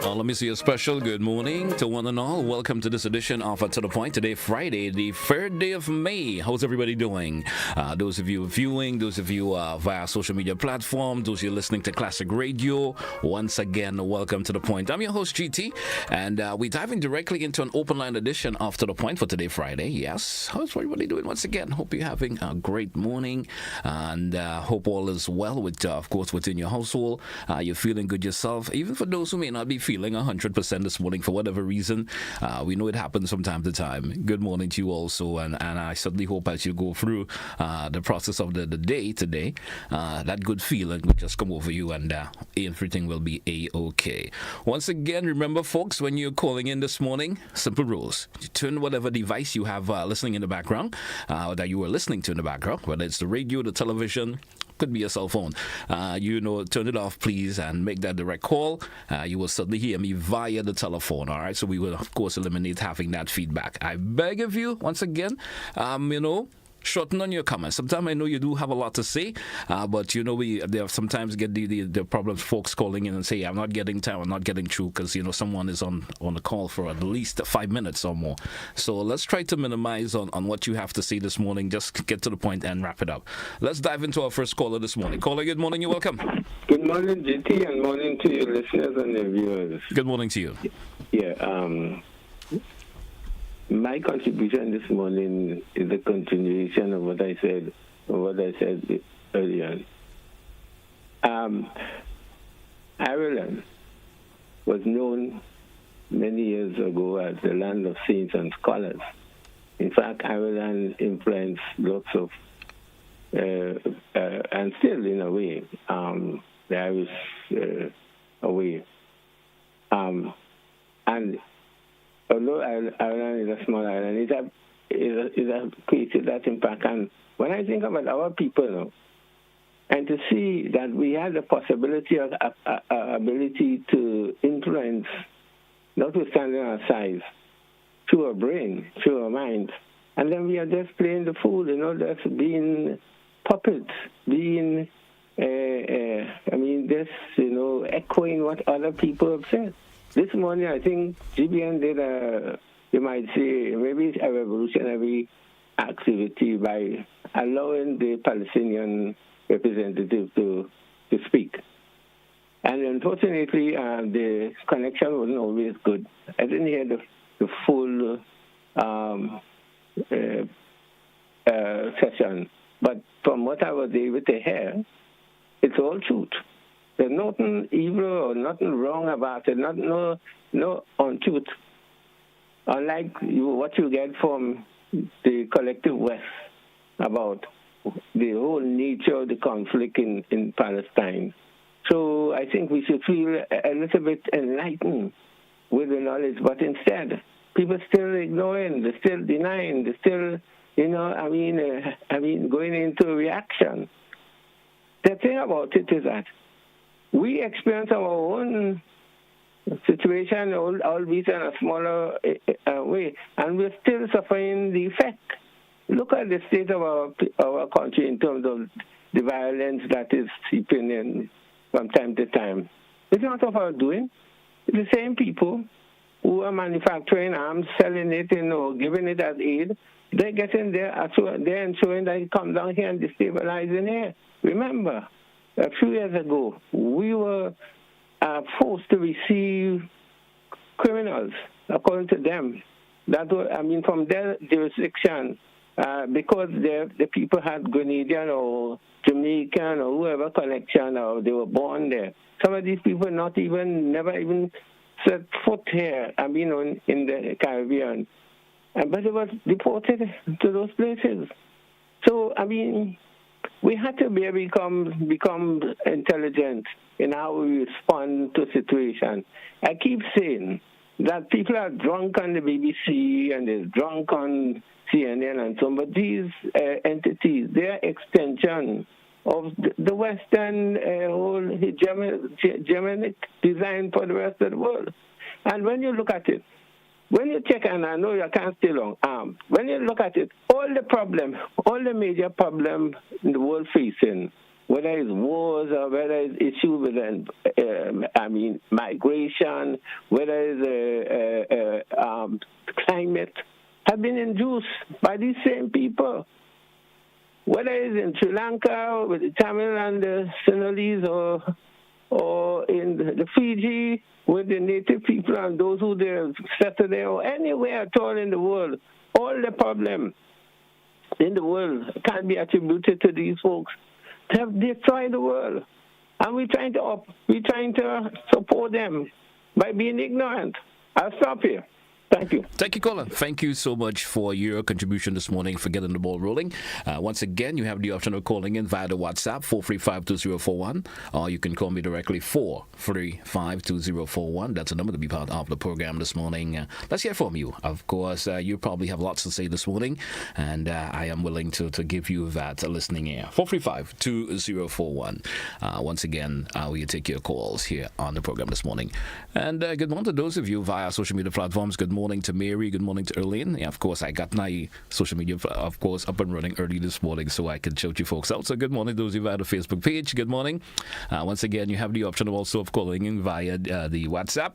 Let me see a special good morning to one and all. Welcome to this edition of To The Point. Today, Friday, the 3rd day of May. How's everybody doing? Those of you viewing, those of you via social media platforms, those of you listening to classic radio, once again, welcome to The Point. I'm your host, GT, and we're diving directly into an open line edition of To The Point for today, Friday. Yes, how's everybody doing once again? Hope you're having a great morning, and hope all is well with, of course, within your household. You're feeling good yourself, even for those who may not be feeling 100% this morning for whatever reason. We know it happens from time to time. Good morning to you also, and I certainly hope as you go through the process of the day today, that good feeling will just come over you and everything will be A-okay. Once again, remember folks, when you're calling in this morning, simple rules. You turn whatever device you have listening in the background, that you are listening to in the background, whether it's the radio, the television, could be a cell phone. Turn it off, please, and make that direct call. You will certainly hear me via the telephone, all right? So we will, of course, eliminate having that feedback. I beg of you, once again, shorten on your comments. Sometimes I know you do have a lot to say, but we sometimes get the problems, folks calling in and say, I'm not getting time, I'm not getting through, because someone is on the call for at least 5 minutes or more. So let's try to minimize on what you have to say this morning. Just get to the point and wrap it up. Let's dive into our first caller this morning. Caller, good morning, you're welcome. Good morning, GT, and morning to your listeners and your viewers. Good morning to you. Yeah, my contribution this morning is a continuation of what I said earlier. Ireland was known many years ago as the land of saints and scholars. In fact, Ireland influenced lots of, and still in a way, the Irish away. And although Ireland is a small island, it has created that impact. And when I think about our people now, and to see that we have the possibility of ability to influence, notwithstanding our size, through our brain, through our mind, and then we are just playing the fool, just being puppets, being, echoing what other people have said. This morning, I think GBN did you might say, maybe a revolutionary activity by allowing the Palestinian representative to speak. And unfortunately, the connection wasn't always good. I didn't hear the full session. But from what I was able to hear, it's all truth. There's nothing evil or nothing wrong about it, no untruth. Unlike what you get from the collective West about the whole nature of the conflict in Palestine. So I think we should feel a little bit enlightened with the knowledge, but instead, people still ignoring, they're still denying, they're still, going into reaction. The thing about it is that we experience our own situation, albeit in a smaller way, and we're still suffering the effect. Look at the state of our country in terms of the violence that is seeping in from time to time. It's not of our doing. It's the same people who are manufacturing arms, selling it, giving it as aid. They're getting there, they're ensuring that it comes down here and destabilizing here. Remember, a few years ago, we were forced to receive criminals, according to them. That was, from their jurisdiction, because the people had Grenadian or Jamaican or whoever connection, or they were born there. Some of these people never even set foot here, in the Caribbean. But they were deported to those places. So, we had to become intelligent in how we respond to situation. I keep saying that people are drunk on the BBC and they're drunk on CNN and so on, but these entities, they are extension of the Western whole hegemonic design for the rest of the world. And when you look at it, when you check, and I know you can't stay long, when you look at it, all the major problem in the world facing whether it's wars or whether it's issues with, migration, whether it's climate, have been induced by these same people. Whether it's in Sri Lanka with the Tamil and the Sinhalese, or in the Fiji with the native people and those who they settled there, or anywhere at all in the world, all the problem in the world can be attributed to these folks. They have destroyed the world, and we're trying to support them by being ignorant. I'll stop here. Thank you. Thank you, caller. Thank you so much for your contribution this morning, for getting the ball rolling. Once again, you have the option of calling in via the WhatsApp 435-2041, or you can call me directly 435-2041. That's a number to be part of the program this morning. Let's hear from you. Of course, you probably have lots to say this morning, and I am willing to give you that listening ear. 435-2041. Once again, we take your calls here on the program this morning. And good morning to those of you via social media platforms. Good morning to Mary. Good morning to Erlene. Yeah, of course, I got my social media, of course, up and running early this morning so I can shout you folks out. So good morning to those of you via the Facebook page. Good morning. Once again, you have the option also of calling in via the WhatsApp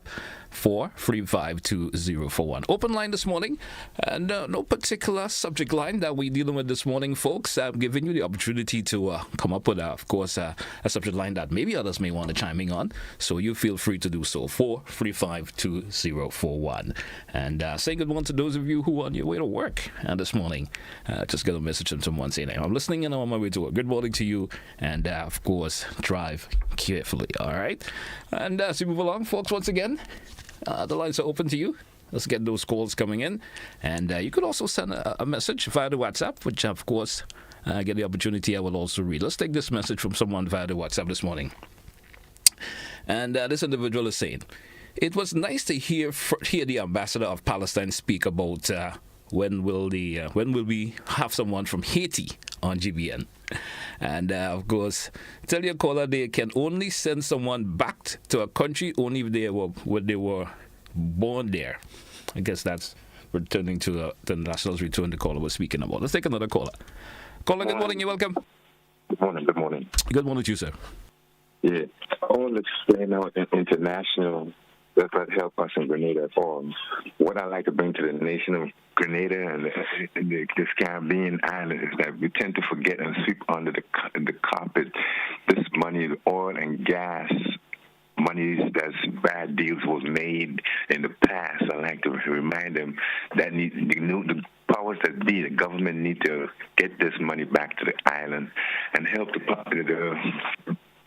435-2041. Open line this morning, and no particular subject line that we're dealing with this morning, folks. I'm giving you the opportunity to come up with, of course, a subject line that maybe others may want to chime in on. So you feel free to do so. 435-2041. And say good morning to those of you who are on your way to work this morning. Just got a message from someone saying, I'm listening and I'm on my way to work. Good morning to you. And of course, drive carefully. All right. And as we move along, folks, once again, the lines are open to you. Let's get those calls coming in. And you could also send a message via the WhatsApp, which, of course, get the opportunity I will also read. Let's take this message from someone via the WhatsApp this morning. And this individual is saying, it was nice to hear the ambassador of Palestine speak about when will we have someone from Haiti on GBN. And of course, tell your caller they can only send someone back to a country only if they were born there. I guess that's returning to the nationals return the caller was speaking about. Let's take another caller. Caller, good morning. You're welcome. Good morning. Good morning. Good morning to you, sir. Yeah, I want to explain out international does not help us in Grenada at all. What I like to bring to the nation of Grenada and this Caribbean island is that we tend to forget and sweep under the carpet this money, the oil and gas monies that's bad deals was made in the past. I like to remind them that the powers that be, the government need to get this money back to the island and help the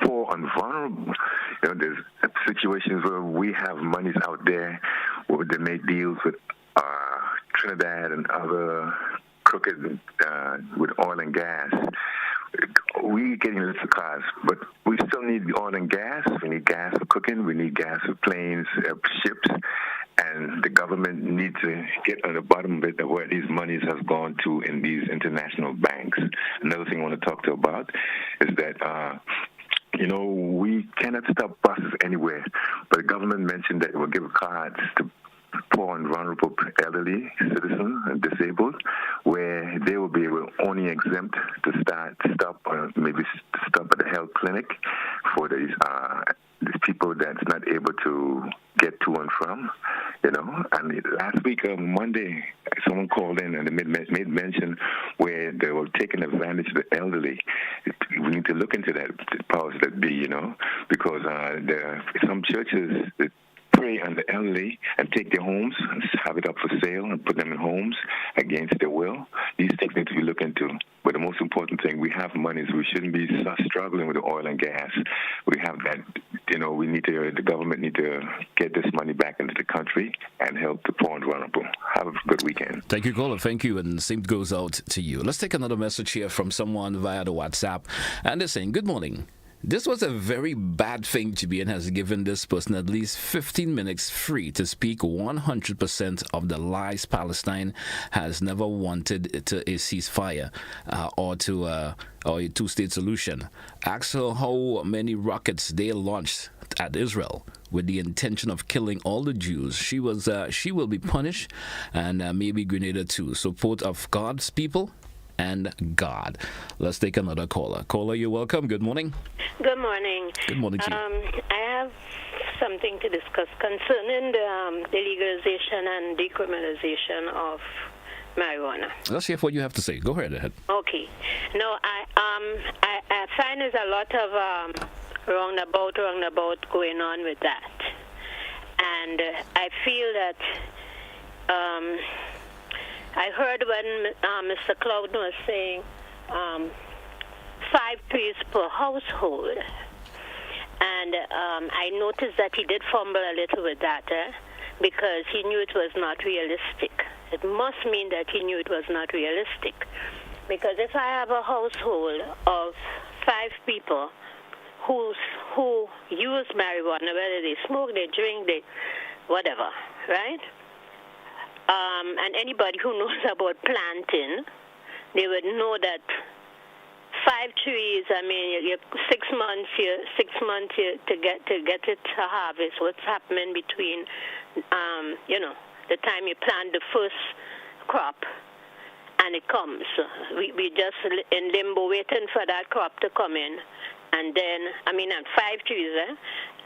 poor and vulnerable. There's situations where we have monies out there where they make deals with Trinidad and other crooked with oil and gas. We're getting little cars, but we still need the oil and gas. We need gas for cooking. We need gas for planes, ships. And the government needs to get on the bottom of it of where these monies have gone to in these international banks. Another thing I want to talk to you about is that we cannot stop buses anywhere, but the government mentioned that it will give cards to poor and vulnerable elderly citizens and disabled, where they will be only exempt to stop at the health clinic for these people that's not able to get to and from, And last week, Monday, someone called in and they made mention where they were taking advantage of the elderly. We need to look into that, the powers that be, because there are some churches that prey on the elderly and take their homes and have it up for sale and put them in homes against their will. These things need to be looked into. But the most important thing, we have monies. We shouldn't be struggling with the oil and gas. We have that, the government need to get this money back into the country and help the poor and vulnerable. Have a good weekend. Thank you, caller. Thank you. And the same goes out to you. Let's take another message here from someone via the WhatsApp. And they're saying, good morning. This was a very bad thing. GBN has given this person at least 15 minutes free to speak 100% of the lies. Palestine has never wanted to a ceasefire or a two-state solution. Ask her how many rockets they launched at Israel with the intention of killing all the Jews. She will be punished, and maybe Grenada too. Support of God's people and God. Let's take another caller. Caller, you're welcome. Good morning. Good morning. Good morning to you. I have something to discuss concerning the legalization and decriminalization of marijuana. Let's hear what you have to say. Go ahead. Okay. No, I find there's a lot of roundabout going on with that, and I feel that I heard when Mr. Cloud was saying 5 trees per household. And I noticed that he did fumble a little with that because he knew it was not realistic. It must mean that he knew it was not realistic. Because if I have a household of 5 people who use marijuana, whether they smoke, they drink, they whatever, right? And anybody who knows about planting, they would know that 5 trees. I mean, you're 6 months. To get it to harvest. What's happening between, the time you plant the first crop and it comes. We just in limbo waiting for that crop to come in, and then and 5 trees,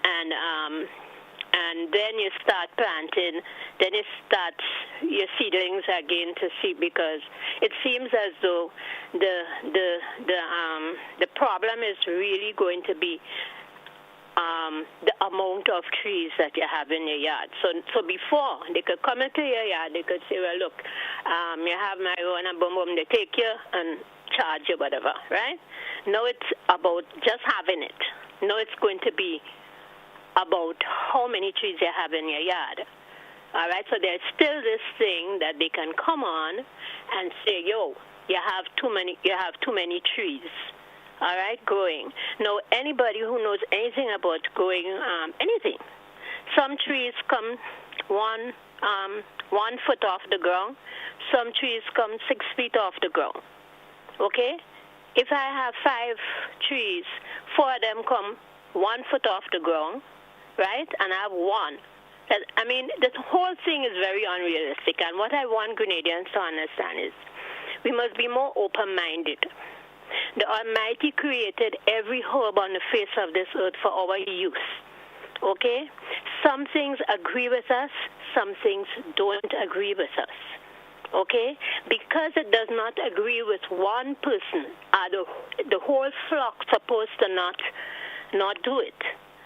and then you start planting. Then it starts your seedlings again to see, because it seems as though the problem is really going to be the amount of trees that you have in your yard. So before they could come into your yard, they could say, well, look, you have marijuana, boom, boom, they take you and charge you whatever, right? Now it's about just having it. Now it's going to be about how many trees you have in your yard. All right, so there's still this thing that they can come on and say, yo, you have too many trees, all right, growing. Now, anybody who knows anything about growing anything, some trees come 1 foot off the ground, some trees come 6 feet off the ground, okay? If I have 5 trees, 4 of them come 1 foot off the ground, right, and I have 1. The whole thing is very unrealistic, and what I want Grenadians to understand is we must be more open-minded. The Almighty created every herb on the face of this earth for our use, okay? Some things agree with us, some things don't agree with us, okay? Because it does not agree with one person, the whole flock supposed to not do it.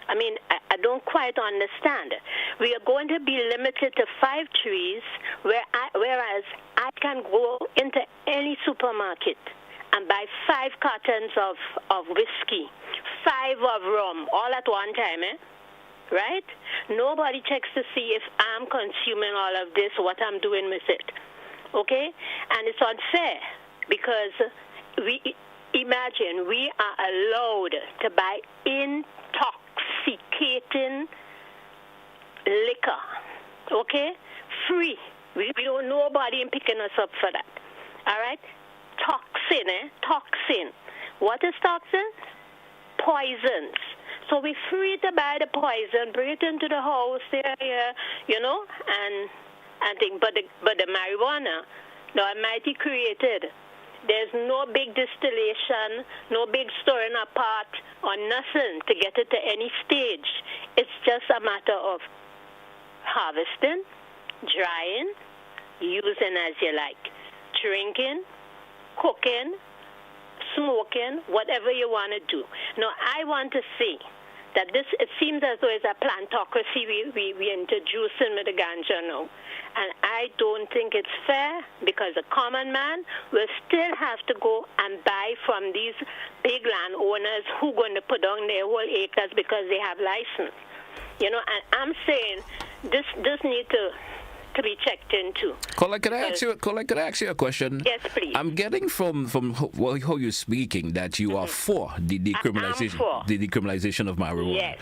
I don't quite understand. We are going to be limited to 5 trees, whereas I can go into any supermarket and buy 5 cartons of whiskey, 5 of rum, all at one time, right? Nobody checks to see if I'm consuming all of this, what I'm doing with it, okay? And it's unfair because imagine we are allowed to buy intoxicating liquor, okay? Free. We don't nobody picking us up for that. All right? Toxin. What is toxin? Poisons. So we're free to buy the poison, bring it into the house, and think. But the marijuana, the Almighty created. There's no big distillation, no big storing apart or nothing to get it to any stage. It's just a matter of harvesting, drying, using as you like, drinking, cooking, smoking, whatever you want to do. Now, I want to see that it seems as though it's a plantocracy we introducing with the ganja now. And I don't think it's fair because the common man will still have to go and buy from these big landowners who are going to put down their whole acres because they have license. And I'm saying this needs to be checked into. Could I ask you a question? Yes, please. I'm getting from how you're speaking that you are for the decriminalization of marijuana. Yes.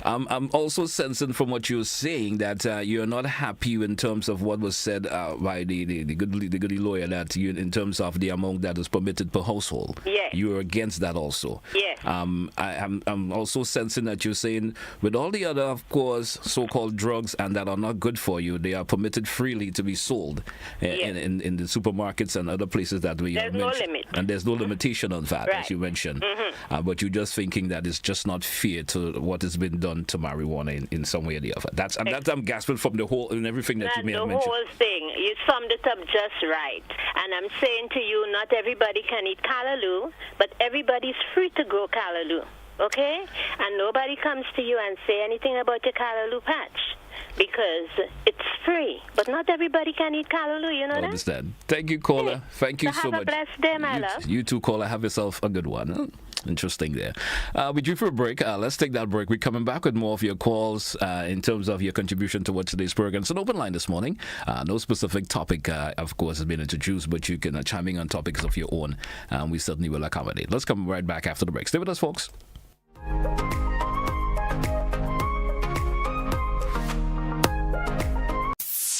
I'm also sensing from what you're saying that you're not happy in terms of what was said by the goody lawyer that in terms of the amount that is permitted per household. Yes. You're against that also. Yes. I'm also sensing that you're saying with all the other, of course, so-called drugs and that are not good for you, they are permitted permitted freely to be sold Yes. in the supermarkets and other places that we There's no mentioned. limit. And there's no limitation on that, Right. as you mentioned. But you're just thinking that it's just not fair to what has been done to marijuana in some way or the other. That's I'm gasping from the whole and everything that you may have the mentioned. whole thing. You summed it up just right. And I'm saying to you, not everybody can eat callaloo, but everybody's free to grow callaloo, okay? And nobody comes to you and say anything about your callaloo patch because it's free. But not everybody can eat callaloo, you know I that? understand. Thank you, caller. Thank you so Have much. a blessed day, my love. You too, caller. Have yourself a good one. Interesting there. We're due for a break. Let's take that break. We're coming back with more of your calls in terms of your contribution towards today's program. It's an open line this morning. No specific topic, of course, has been introduced, but you can chime in on topics of your own. We certainly will accommodate. Let's come right back after the break. Stay with us, folks.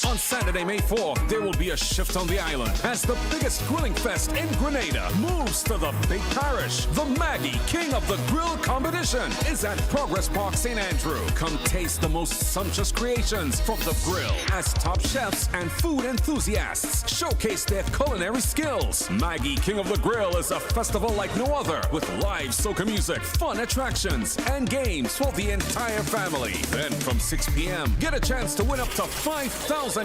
On Saturday, May 4th, there will be a shift on the island as the biggest grilling fest in Grenada moves to the big parish. The Maggie King of the Grill competition is at Progress Park, St. Andrew. Come taste the most sumptuous creations from the grill as top chefs and food enthusiasts showcase their culinary skills. Maggie King of the Grill is a festival like no other with live soca music, fun attractions, and games for the entire family. Then from 6 p.m., get a chance to win up to $5,000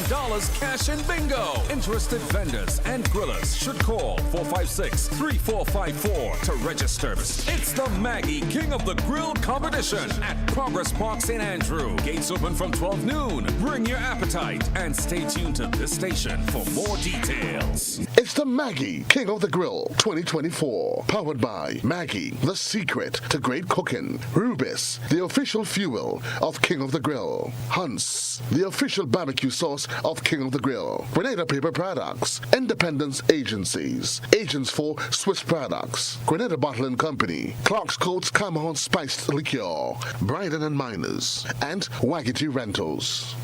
cash in bingo. Interested vendors and grillers should call 456-3454 to register. It's the Maggie King of the Grill competition at Progress Park, St. Andrew. Gates open from 12 noon. Bring your appetite and stay tuned to this station for more details. It's the Maggie King of the Grill 2024. Powered by Maggie, the secret to great cooking. Rubis, the official fuel of King of the Grill. Hunt's, the official barbecue sauce of King of the Grill. Grenada Paper Products. Independence Agencies. Agents for Swiss Products. Grenada Bottling Company. Clark's Coats Cameron Spiced Liqueur. Bryden and Miners. And Waggity Rentals.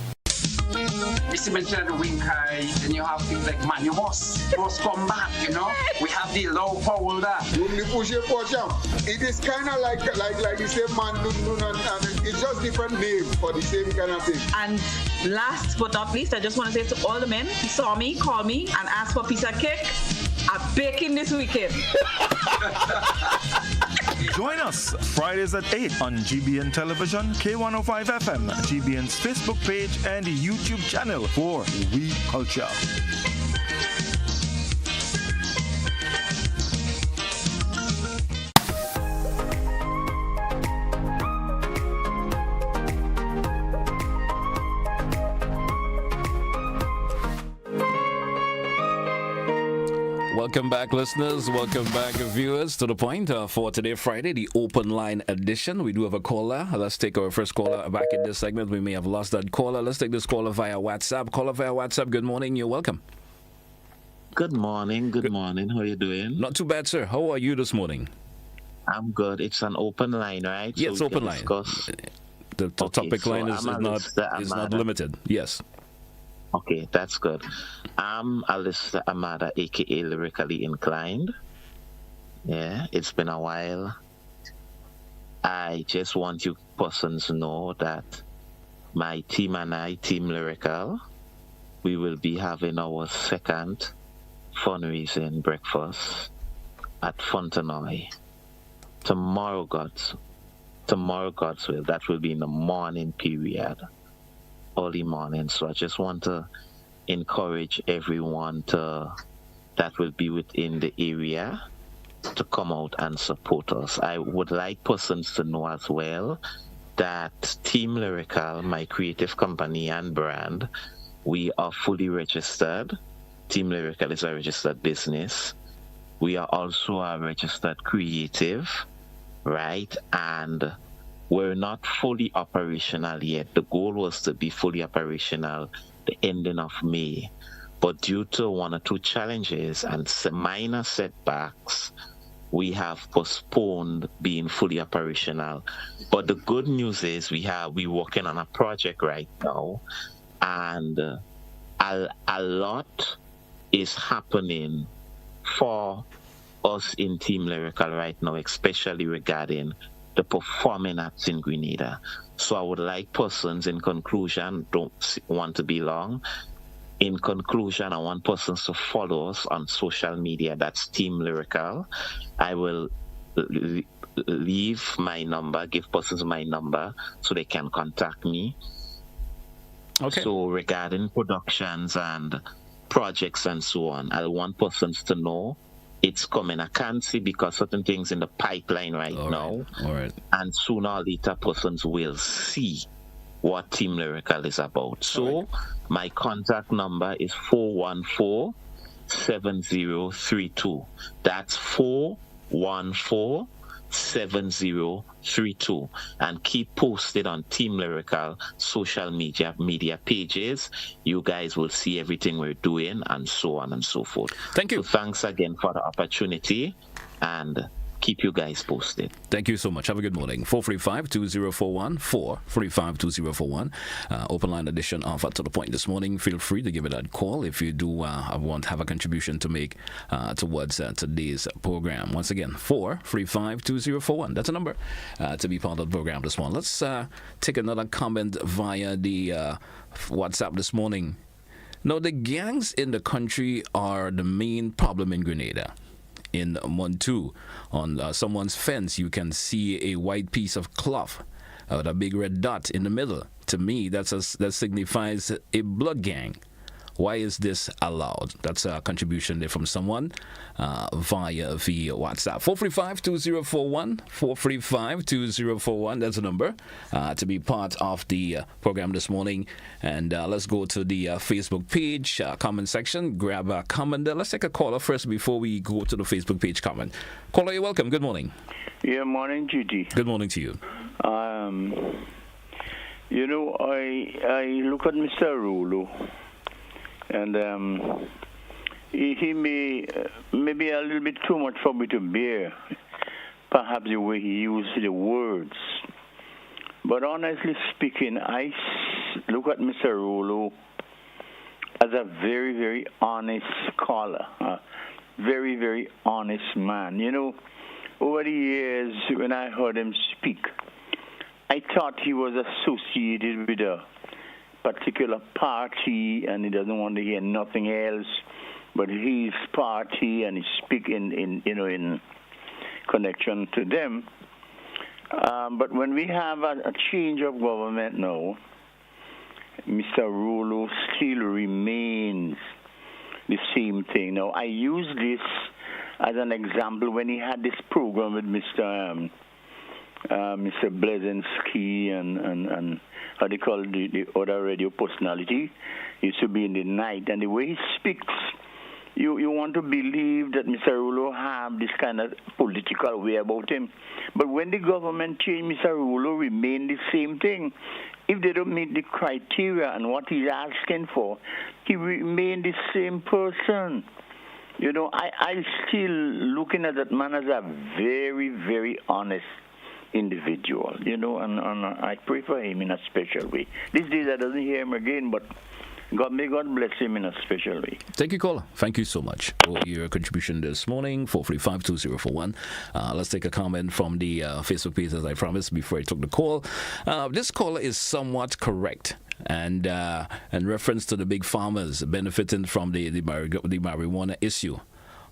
Mr. mentioned the wing high, then you have things like man, you must come back, you know. We have the low power that. When you push it, it is kind of like the same man, and it's just different name for the same kind of thing. And last but not least, I just want to say to all the men who saw me, call me, and ask for a piece of cake. I'm baking this weekend. Join us Fridays at 8 on GBN Television, K105 FM, GBN's Facebook page, and YouTube channel for We Culture. Welcome back, listeners. Welcome back, viewers, to the point for today, Friday, the open line edition. We do have a caller. Let's take our first caller back in this segment. We may have lost that caller. Let's take this caller via WhatsApp. Caller via WhatsApp. Good morning. You're welcome. Good morning. Good morning. How are you doing? Not too bad, sir. How are you this morning? I'm good. It's an open line, right? Yes, so open line. The topic line is not limited. Yes. Okay, that's good. I'm Alistair Amada, a.k.a. Lyrically Inclined. Yeah, it's been a while. I just want you persons to know that my team and I, Team Lyrical, we will be having our second fundraising breakfast at Fontenoy. Tomorrow, God's will. That will be in the morning period. Early morning. So I just want to encourage everyone that will be within the area to come out and support us. I would like persons to know as well that Team Lyrical, my creative company and brand, we are fully registered. Team Lyrical is a registered business. We are also a registered creative, right? And we're not fully operational yet. The goal was to be fully operational the ending of May. But due to one or two challenges and some minor setbacks, we have postponed being fully operational. But the good news is we're working on a project right now, and a lot is happening for us in Team Lyrical right now, especially regarding the performing arts in Grenada. So I would like persons, in conclusion, don't want to be long, in conclusion, I want persons to follow us on social media. That's Team Lyrical. I will leave my number, give persons my number so they can contact me. Okay. So regarding productions and projects and so on, I want persons to know it's coming. I can't see because certain things in the pipeline right now. All right. And sooner or later, persons will see what Team Lyrical is about. So my contact number is 414-7032. That's 414-7032. And keep posted on Team Lyrical social media pages. You guys will see everything we're doing and so on and so forth. Thank you. So thanks again for the opportunity, and keep you guys posted. Thank you so much. Have a good morning. 435-2041, 435-2041. Open line edition of To The Point this morning. Feel free to give it that call if you do want to have a contribution to make towards today's program. Once again, 435-2041. That's a number to be part of the program this morning. Let's take another comment via the WhatsApp this morning. Now, the gangs in the country are the main problem in Grenada. In Montu, on someone's fence, you can see a white piece of cloth with a big red dot in the middle. To me, that signifies a blood gang. Why is this allowed? That's a contribution there from someone via WhatsApp. 435-2041, 435-2041. That's the number to be part of the program this morning. And let's go to the Facebook page, comment section. Grab a comment there. Let's take a caller first before we go to the Facebook page comment. Caller, you're welcome. Good morning. Yeah, morning, GT. Good morning to you. You know, I look at Mr. Rulu. And he may maybe a little bit too much for me to bear, perhaps the way he used the words. But honestly speaking, I look at Mr. Rolo as a very, very honest caller, a very, very honest man. You know, over the years when I heard him speak, I thought he was associated with a particular party, and he doesn't want to hear nothing else but his party, and he speak in connection to them. But when we have a change of government now, Mr. Rolo still remains the same thing. Now, I use this as an example when he had this program with Mr. Blezinski and how they call the other radio personality. He used to be in the night, and the way he speaks, you want to believe that Mr. Rolo have this kind of political way about him. But when the government changed, Mr. Rolo remained the same thing. If they don't meet the criteria and what he's asking for, he remained the same person. You know, I still looking at that man as a very, very honest individual, you know, and I pray for him in a special way. These days I doesn't hear him again, but may God bless him in a special way. Thank you, caller. Thank you so much for your contribution this morning. 435-2041. Let's take a comment from the Facebook page, as I promised before I took the call. This caller is somewhat correct. And in reference to the big farmers benefiting from the marijuana issue,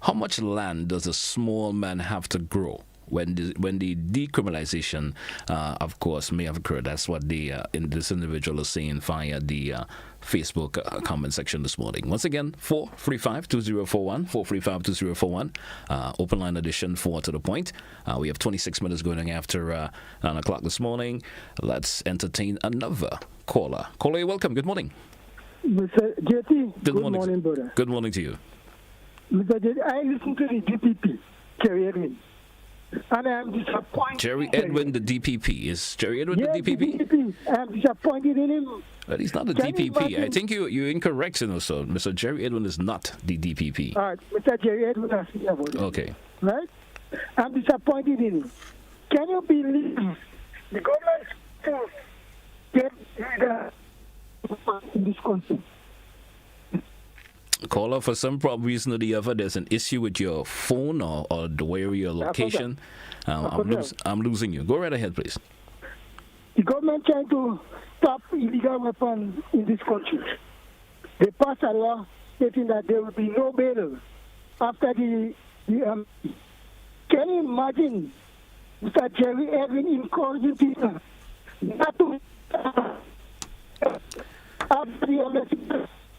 how much land does a small man have to grow when the decriminalization, of course, may have occurred? That's what this individual is saying via the Facebook comment section this morning. Once again, 435-2041, 435-2041, open line edition for To The Point. We have 26 minutes going after 9 o'clock this morning. Let's entertain another caller. Caller, you're welcome. Good morning. Mr. JT, good morning, brother. Good morning to you. Mr. JT, I listen to the DPP, Jerry Edwin, and I am disappointed. Jerry Edwin, the DPP. Is Jerry Edwin the DPP? The DPP. I am disappointed in him. But he's not the DPP. I think you're incorrect, you know, so Mr. Jerry Edwin is not the DPP. All right, Mr. Jerry Edwin has been about it. Okay. Right? I'm disappointed in him. Can you believe the government to get rid of in this country? Caller, for some reason or the other, there's an issue with your phone or where your location. I'm losing you. Go right ahead, please. The government trying to stop illegal weapons in this country. they passed a law stating that there will be no bail after the can you imagine Mr. Jerry Edwin encouraging people not to after the arrest?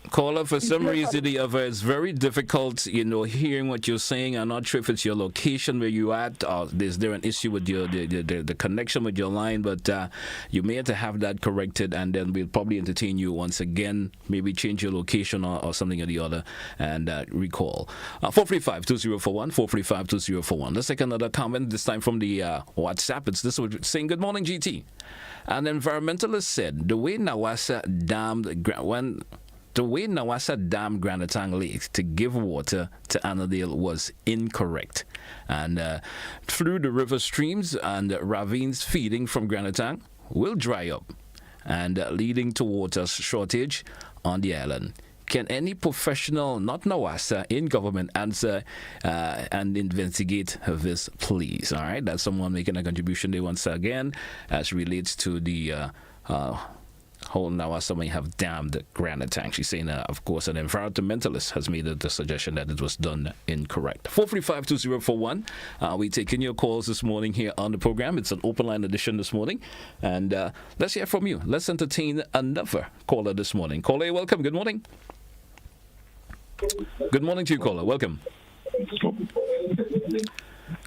Caller, for some reason or the other, it's very difficult, hearing what you're saying. I'm not sure if it's your location where you're at, or is there an issue with your the connection with your line, but you may have to have that corrected, and then we'll probably entertain you once again, maybe change your location or something or the other, and recall. 435-2041, 435-2041. Let's take another comment, this time from the WhatsApp. It's this one saying, good morning, GT. An environmentalist said, the way Nawasa dammed Granatang Lake to give water to Annandale was incorrect. And through the river streams and ravines feeding from Granatang will dry up and leading to water shortage on the island. Can any professional, not Nawasa, in government answer and investigate this, please? All right, that's someone making a contribution there once again as relates to the whole Nawasa may have dammed Granatang. She's saying, of course, an environmentalist has made the suggestion that it was done incorrect. 435-2041. We're taking your calls this morning here on the program. It's an open line edition this morning. And let's hear from you. Let's entertain another caller this morning. Caller, welcome. Good morning. Good morning to you, caller. Welcome.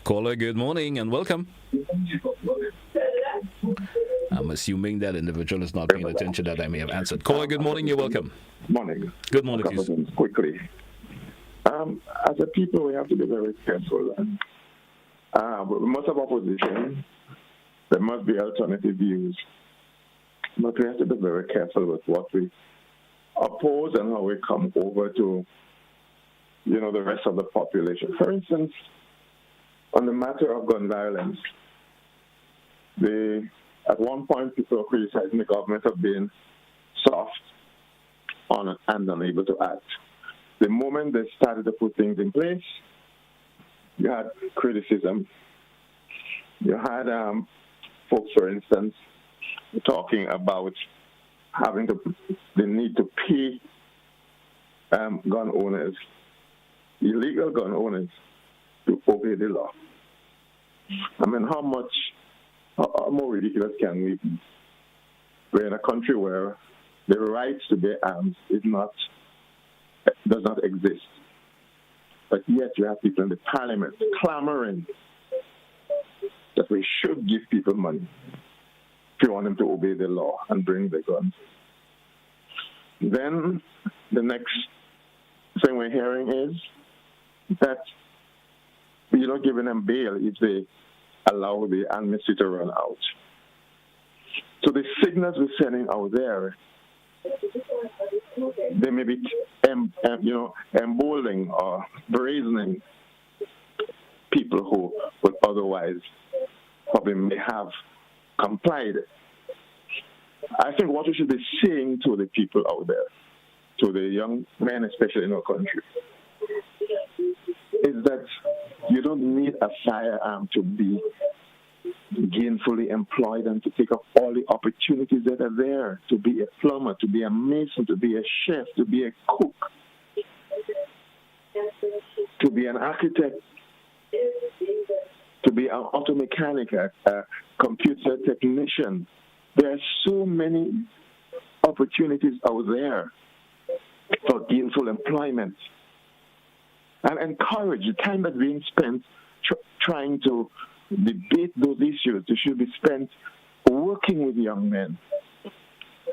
Caller, good morning and welcome. I'm assuming that individual is not paying attention that I may have answered. Caller, good morning. You're welcome. Morning. Good morning, please. Quickly. As a people, we have to be very careful. We must have opposition. There must be alternative views. But we have to be very careful with what we oppose and how we come over to, the rest of the population. For instance, on the matter of gun violence, at one point people were criticizing the government of being soft and unable to act. The moment they started to put things in place, you had criticism. You had folks, for instance, talking about the need to pay gun owners, illegal gun owners, to obey the law. I mean, how more ridiculous can we be? We're in a country where the right to bear arms does not exist. But yet you have people in the parliament clamoring that we should give people money if you want them to obey the law and bring the guns. Then the next thing we're hearing is that you're not giving them bail if they allow the amnesty to run out. So the signals we're sending out there, they may be, emboldening or brazening people who would otherwise probably may have complied. I think what we should be saying to the people out there, to the young men especially in our country, is that you don't need a firearm to be gainfully employed and to take up all the opportunities that are there, to be a plumber, to be a mason, to be a chef, to be a cook, to be an architect, to be an auto mechanic, a computer technician. There are so many opportunities out there for gainful employment. And encourage the time that's being spent trying to debate those issues. It should be spent working with young men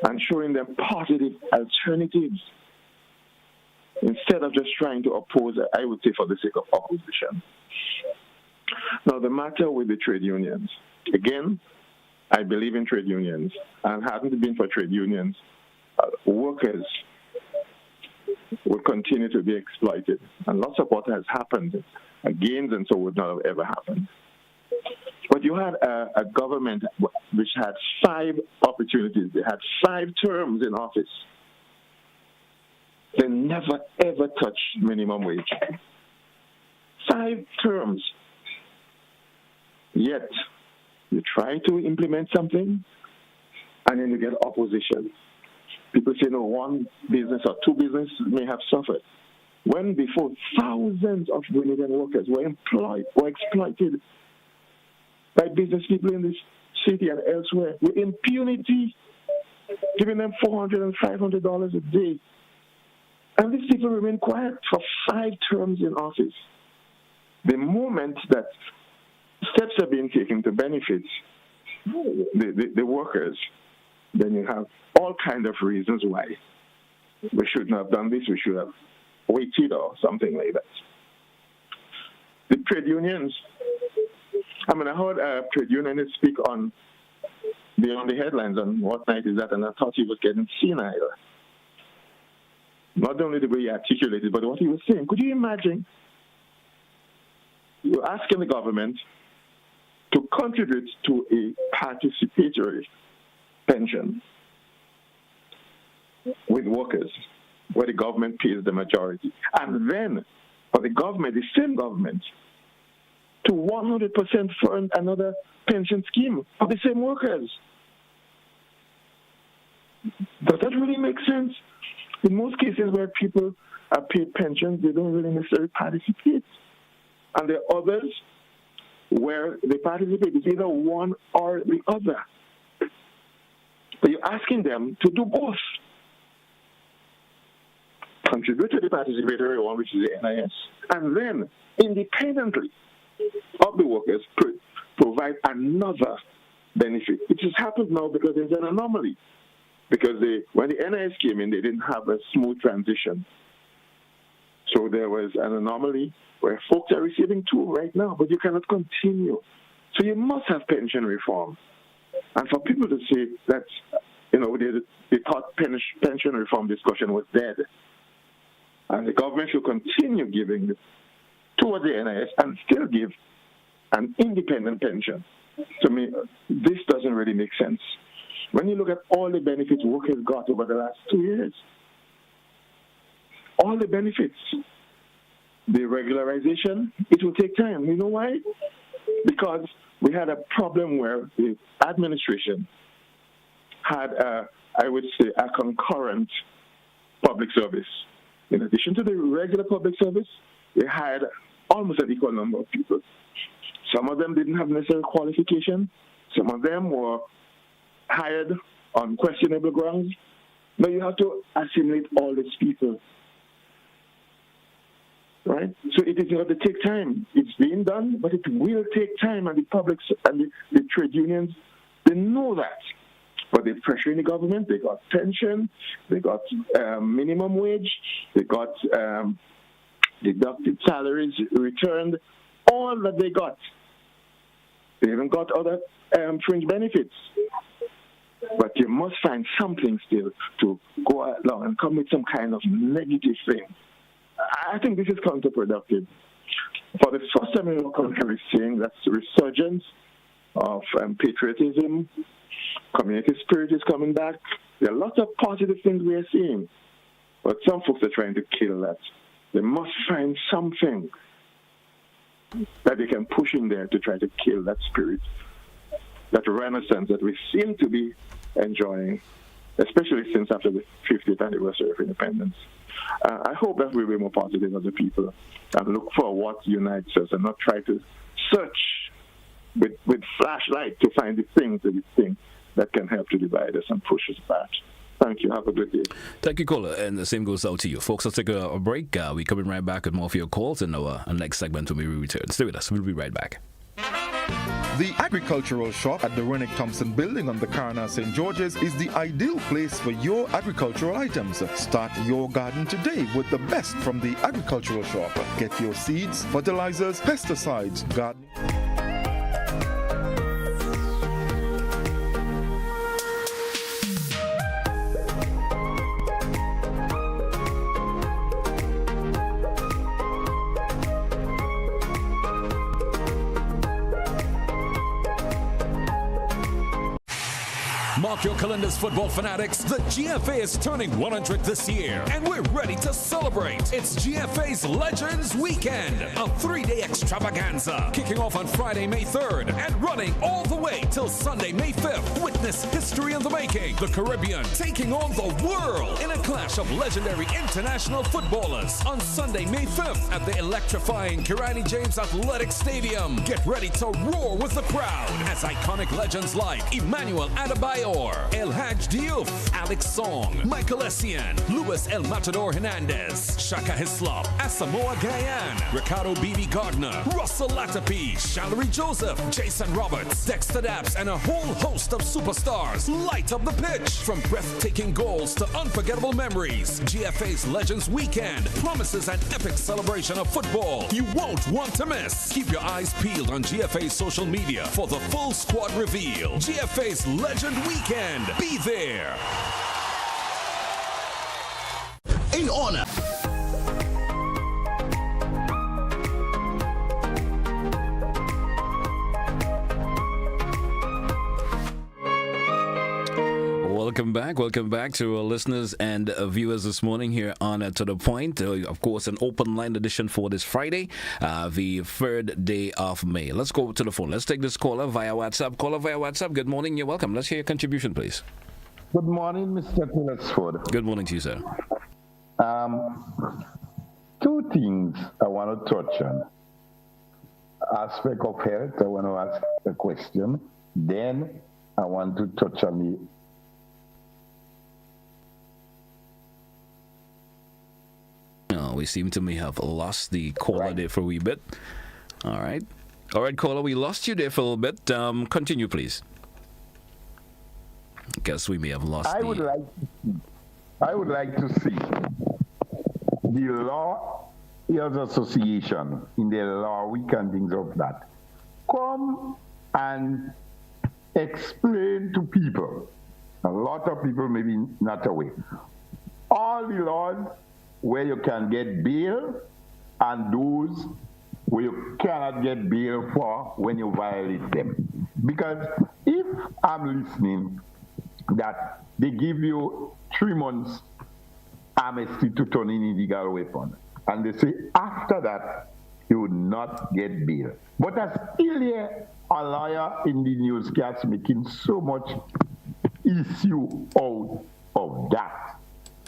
and showing them positive alternatives instead of just trying to oppose, I would say, for the sake of opposition. Now, the matter with the trade unions. Again, I believe in trade unions, and hadn't it been for trade unions, workers would continue to be exploited. And lots of what has happened, gains and so would not have ever happened. But you had a government which had 5 opportunities. They had 5 terms in office. They never, ever touched minimum wage. 5 terms. Yet, you try to implement something, and then you get opposition. people say, no, one business or two businesses may have suffered. When before thousands of Grenadian workers were exploited by business people in this city and elsewhere with impunity, giving them $400 and $500 a day. And these people remain quiet for 5 terms in office. The moment that steps are being taken to benefit the workers, then you have all kinds of reasons why we shouldn't have done this, we should have waited or something like that. The trade unions, I heard trade unionists speak on the headlines on what night is that, and I thought he was getting senile. Not only the way he articulated, but what he was saying. Could you imagine you're asking the government to contribute to a participatory pension with workers, where the government pays the majority, and then for the government, the same government, to 100% fund another pension scheme for the same workers? Does that really make sense? In most cases where people are paid pensions, they don't really necessarily participate. And there are others where they participate. It's either one or the other. But you're asking them to do both. Contribute to the participatory one, which is the NIS, and then independently of the workers provide another benefit. It just happens now because there's an anomaly. Because when the NIS came in, they didn't have a smooth transition. So there was an anomaly where folks are receiving two right now, but you cannot continue. So you must have pension reform. And for people to say that, they thought pension reform discussion was dead, and the government should continue giving towards the NIS and still give an independent pension. To me, this doesn't really make sense. When you look at all the benefits workers got over the last 2 years, all the benefits, the regularization, it will take time. You know why? Because we had a problem where the administration had, a concurrent public service. In addition to the regular public service, they hired almost an equal number of people. Some of them didn't have necessary qualification. Some of them were hired on questionable grounds. Now you have to assimilate all these people, right? So it is going to take time. It's being done, but it will take time, and the public and the trade unions, they know that. But they're pressuring the government. They got pension, they got minimum wage, they got deducted salaries returned, all that they got. They even got other fringe benefits. But you must find something still to go along and come with some kind of negative thing. I think this is counterproductive. For the first time in our country, we're seeing that resurgence of patriotism, community spirit is coming back. There are lots of positive things we are seeing, but some folks are trying to kill that. They must find something that they can push in there to try to kill that spirit, that renaissance that we seem to be enjoying, especially since after the 50th anniversary of independence. I hope that we'll be more positive as a people and look for what unites us and not try to search with flashlight to find the things that can help to divide us and push us back. Thank you. Have a good day. Thank you, caller. And the same goes out to you. Folks, let's take a break. We're coming right back with more of your calls in our next segment when we return. Stay with us. We'll be right back. The Agricultural Shop at the Renick Thompson Building on the Carna St. George's is the ideal place for your agricultural items. Start your garden today with the best from the Agricultural Shop. Get your seeds, fertilizers, pesticides, gardening. Mark your calendars, football fanatics. The GFA is turning 100 this year, and we're ready to celebrate. It's GFA's Legends Weekend, a 3-day extravaganza, kicking off on Friday, May 3rd, and running all the way till Sunday, May 5th. Witness history in the making. The Caribbean taking on the world in a clash of legendary international footballers on Sunday, May 5th at the electrifying Kirani James Athletic Stadium. Get ready to roar with the crowd as iconic legends like Emmanuel Adebayor, El Haj Diouf, Alex Song, Michael Essien, Luis El Matador Hernandez, Shaka Hislop, Asamoah Gyan, Ricardo B.B. Gardner, Russell Latapi, Shallery Joseph, Jason Roberts, Dexter Daps, and a whole host of superstars light up the pitch. From breathtaking goals to unforgettable memories, GFA's Legends Weekend promises an epic celebration of football you won't want to miss. Keep your eyes peeled on GFA's social media for the full squad reveal. GFA's Legend Weekend. Be there. In honor. Welcome back to our listeners and viewers this morning here on To The Point. Of course, an open line edition for this Friday, the 3rd day of May. Let's go to the phone. Let's take this caller via WhatsApp. Caller via WhatsApp. Good morning. You're welcome. Let's hear your contribution, please. Good morning, Mr. Telesford. Good morning to you, sir. Two things I want to touch on. Aspect of health, I want to ask a question. Then I want to touch on the we seem to may have lost the caller there for a wee bit. All right, caller, we lost you there for a little bit. Continue, please. Guess we may have lost. I would like to see the Law Ears Association in their law week and things of that come and explain to people. A lot of people maybe not aware. All the laws where you can get bail and those where you cannot get bail for when you violate them. Because if I'm listening that they give you 3 months amnesty to turn in illegal weapon, and they say after that you would not get bail. But I still hear a lawyer in the newscast making so much issue out of that.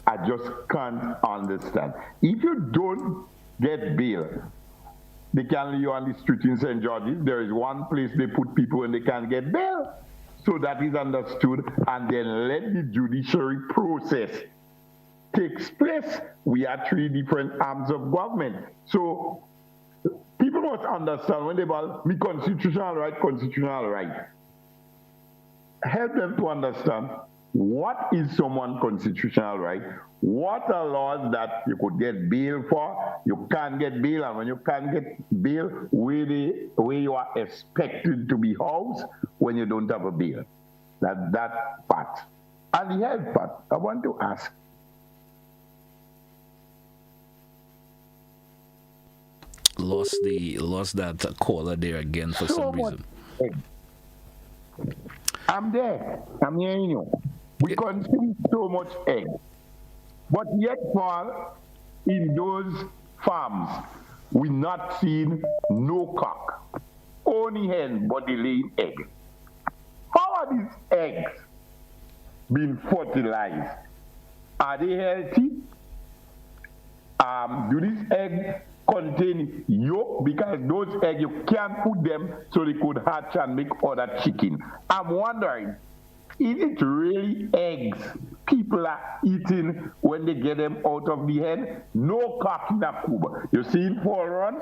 I just can't understand. If you don't get bail, they can leave you on the street in St. George's. There is one place they put people and they can't get bail. So that is understood, and then let the judiciary process takes place. We have 3 different arms of government. So people must understand when they call me constitutional right. Help them to understand what is someone's constitutional right, what are laws that you could get bail for, you can't get bail, and when you can't get bail, where you are expected to be housed when you don't have a bail. That part. And the health part, I want to ask. Lost that caller there again for some reason. I'm there. I'm hearing you. We consume so much egg. But yet, Paul, in those farms, we not seen no cock. Only hen, but they laying egg. How are these eggs being fertilized? Are they healthy? Do these eggs contain yolk? Because those eggs, you can't put them so they could hatch and make other chicken. I'm wondering, is it really eggs people are eating when they get them out of the hen? No cock in a cube. You see in fall run?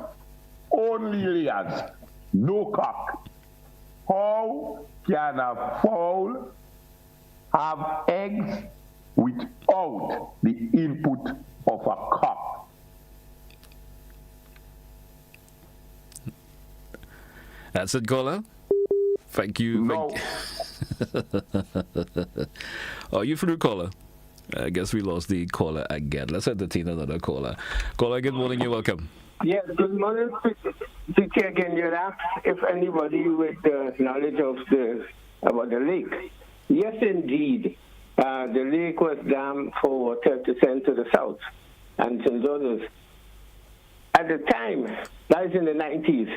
Only layers. No cock. How can a fowl have eggs without the input of a cock? That's it, caller. Thank you. No. Oh, you through, caller? I guess we lost the caller again. Let's entertain another caller. Caller, good morning. You're welcome. Yeah, good morning. Speak again. You asked if anybody with knowledge of about the lake. Yes, indeed. The lake was dammed for water to send to the south and St. George's. At the time, that is in the 90s.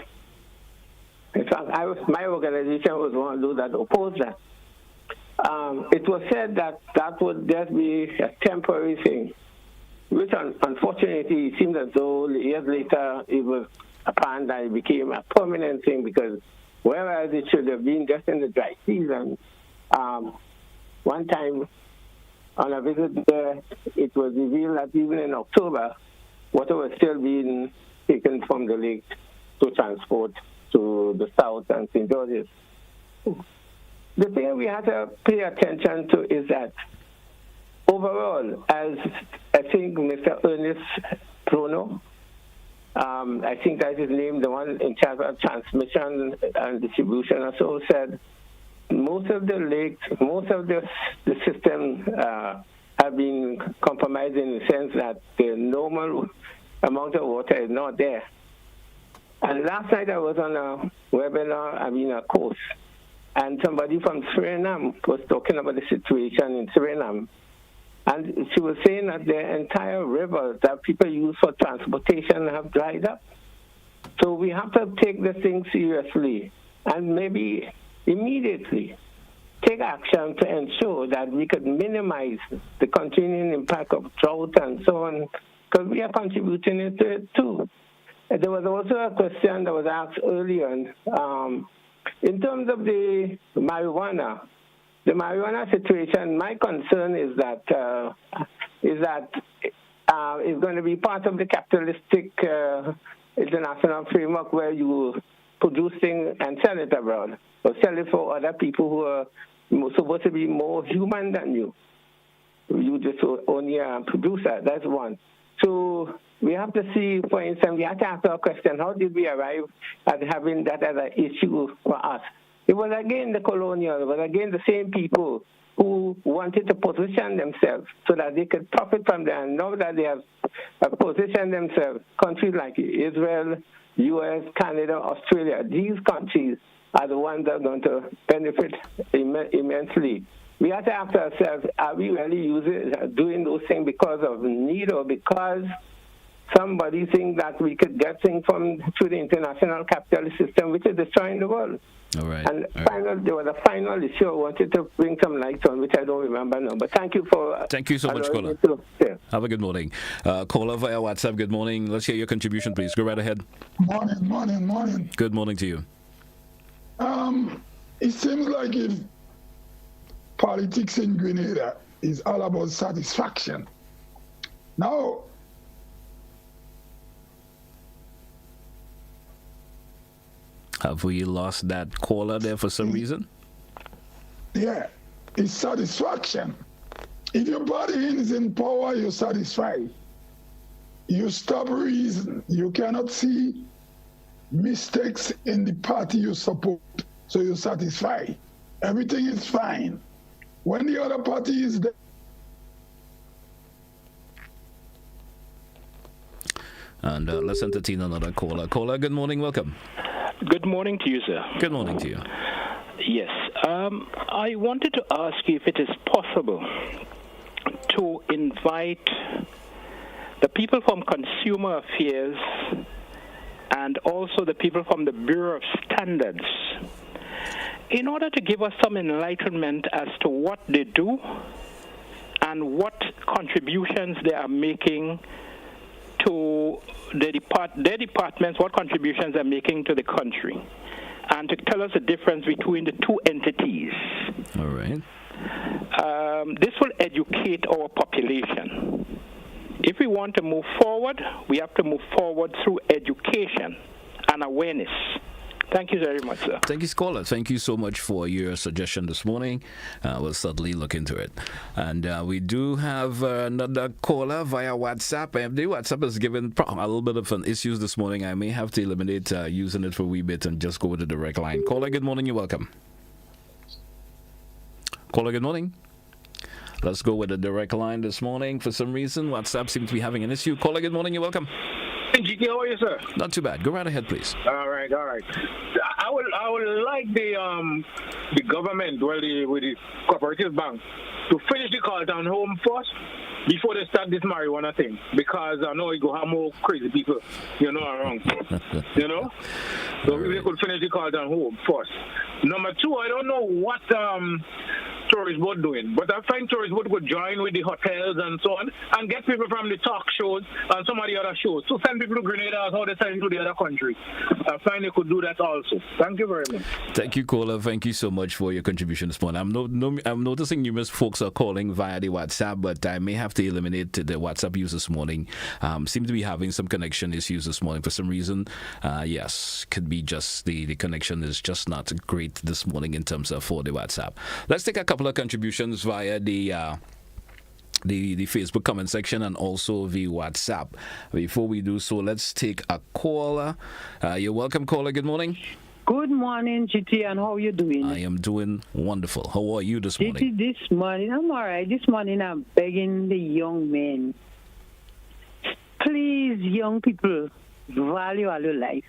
In fact, my organization was one of those that opposed that. It was said that that would just be a temporary thing, which unfortunately it seemed as though years later it was apparent that it became a permanent thing, because whereas it should have been just in the dry season, one time on a visit there, it was revealed that even in October, water was still being taken from the lake to transport to the south and St. George's. The thing we have to pay attention to is that overall, as I think Mr. Ernest Prono, I think that is his name, the one in charge of transmission and distribution, also said, most of the lakes, most of the system have been compromised in the sense that the normal amount of water is not there. And last night I was on a webinar, a course, and somebody from Suriname was talking about the situation in Suriname. And she was saying that the entire rivers that people use for transportation have dried up. So we have to take this thing seriously and maybe immediately take action to ensure that we could minimize the continuing impact of drought and so on, because we are contributing to it too. There was also a question that was asked earlier in terms of the marijuana situation. My concern is that it's going to be part of the capitalistic international framework where you produce things and sell it abroad, or sell it for other people who are supposed to be more human than you. You just only a producer. That's one. So we have to see, for instance, we have to ask our question, how did we arrive at having that as an issue for us? It was again the colonial, it was again the same people who wanted to position themselves so that they could profit from that. And now that they have positioned themselves, countries like Israel, U.S., Canada, Australia, these countries are the ones that are going to benefit immensely. We have to ask ourselves, are we really doing those things because of need or because somebody thinks that we could get things through the international capitalist system, which is destroying the world? All right. And there was a final issue I wanted to bring some light on, which I don't remember now. But thank you for... Thank you so much, caller. Have a good morning. Caller via WhatsApp, good morning. Let's hear your contribution, please. Go right ahead. Morning. Good morning to you. It seems like if politics in Grenada is all about satisfaction. Now, have we lost that caller there for some reason? Yeah, it's satisfaction. If your party is in power, you're satisfied. You stop reason. You cannot see mistakes in the party you support, so you're satisfied. Everything is fine. When the other party is there. And let's entertain another caller. Caller, good morning, welcome. Good morning to you, sir. Good morning to you. Yes. I wanted to ask you if it is possible to invite the people from Consumer Affairs and also the people from the Bureau of Standards in order to give us some enlightenment as to what they do and what contributions they are making to their departments, what contributions they're making to the country, and to tell us the difference between the two entities. All right. This will educate our population. If we want to move forward, we have to move forward through education and awareness. Thank you very much, sir. Thank you, caller. Thank you so much for your suggestion this morning. We'll certainly look into it. And we do have another caller via WhatsApp. The WhatsApp is given a little bit of an issues this morning. I may have to eliminate using it for a wee bit and just go with the direct line. Caller, good morning. You're welcome. Caller, good morning. Let's go with the direct line this morning. For some reason, WhatsApp seems to be having an issue. Caller, good morning. You're welcome. Hey, GK, how are you, sir? Not too bad. Go right ahead, please. All right. I would like the government, with the cooperative bank, to finish the Carlton home first before they start this marijuana thing, because I know it go have more crazy people, around. So they could finish the Carlton home first. Number two, I don't know what tourist boat doing, but I find tourist boat could join with the hotels and so on and get people from the talk shows and some of the other shows to send people to Grenada as how they send to the other country. I find they could do that also. Thank you very much. Thank you, caller. Thank you so much for your contribution this morning. I'm noticing numerous folks are calling via the WhatsApp, but I may have to eliminate the WhatsApp use this morning. Seem to be having some connection issues this morning for some reason. Yes, could be just the connection is just not great this morning in terms of for the WhatsApp. Let's take a couple of contributions via the Facebook comment section and also the WhatsApp. Before we do so, let's take a caller. You're welcome, caller. Good morning. Good morning, GT, and how are you doing? I am doing wonderful. How are you this morning? GT, this morning, I'm all right. This morning, I'm begging the young men. Please, young people, value all your life.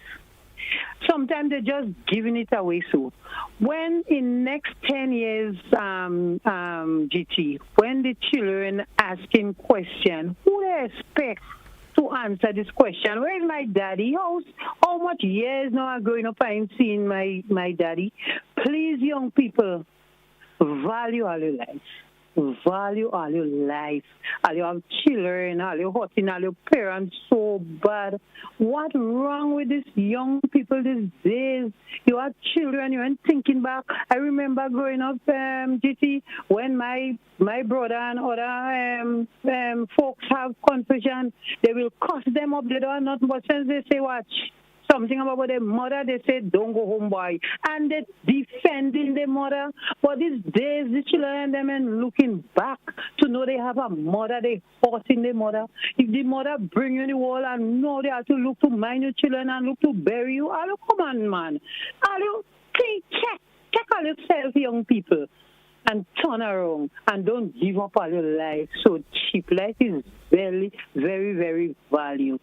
Sometimes they're just giving it away. So when in next 10 years, GT, when the children asking question, who they expect to answer this question? Where is my daddy? How much years now I'm growing up I ain't seen my daddy? Please, young people, value all your life. Value all your life. All your children, all your hurting, all your parents so bad. What wrong with these young people these days? You have children, you ain't thinking back. I remember growing up, GT, when my brother and other folks have confusion, they will cuss them up. They don't have nothing but sense. They say, watch. Something about their mother, they say, don't go home, boy. And they're defending their mother. But these days, the children and them and looking back to know they have a mother, they hurting their mother. If the mother bring you in the world and know they have to look to mind your children and look to bury you, come on, man. Check all yourself, young people, and turn around and don't give up all your life. So cheap. Life is very, very, very valuable.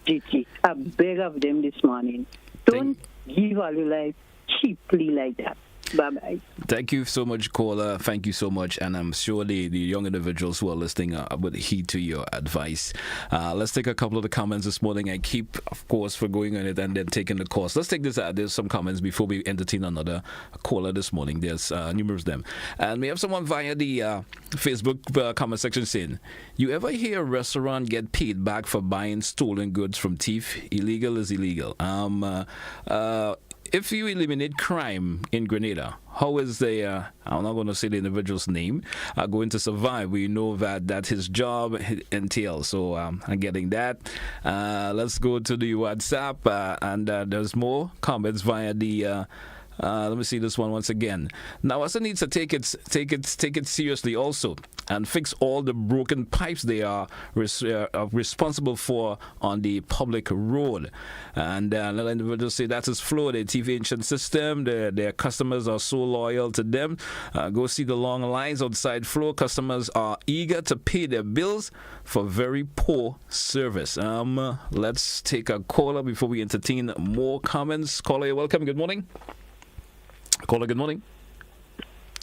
GT, I beg of them this morning. Don't give all your life cheaply like that. Bye-bye. Thank you so much, caller. Thank you so much. And I'm sure the young individuals who are listening would heed to your advice. Let's take a couple of the comments this morning. I keep, of course, for going on it and then taking the course. Let's take this. There's some comments before we entertain another caller this morning. There's numerous of them. And we have someone via the Facebook comment section saying, you ever hear a restaurant get paid back for buying stolen goods from thief? Illegal is illegal. If you eliminate crime in Grenada, how is the, I'm not going to say the individual's name, going to survive? We know that his job entails. So I'm getting that. Let's go to the WhatsApp, and there's more comments via the let me see this one once again. Now, NASA needs to take it seriously also and fix all the broken pipes they are responsible for on the public road. And another individual say that is flawed. The TV ancient system, their customers are so loyal to them. Go see the long lines outside floor. Customers are eager to pay their bills for very poor service. Let's take a caller before we entertain more comments. Caller, you're welcome. Good morning. Caller, good morning.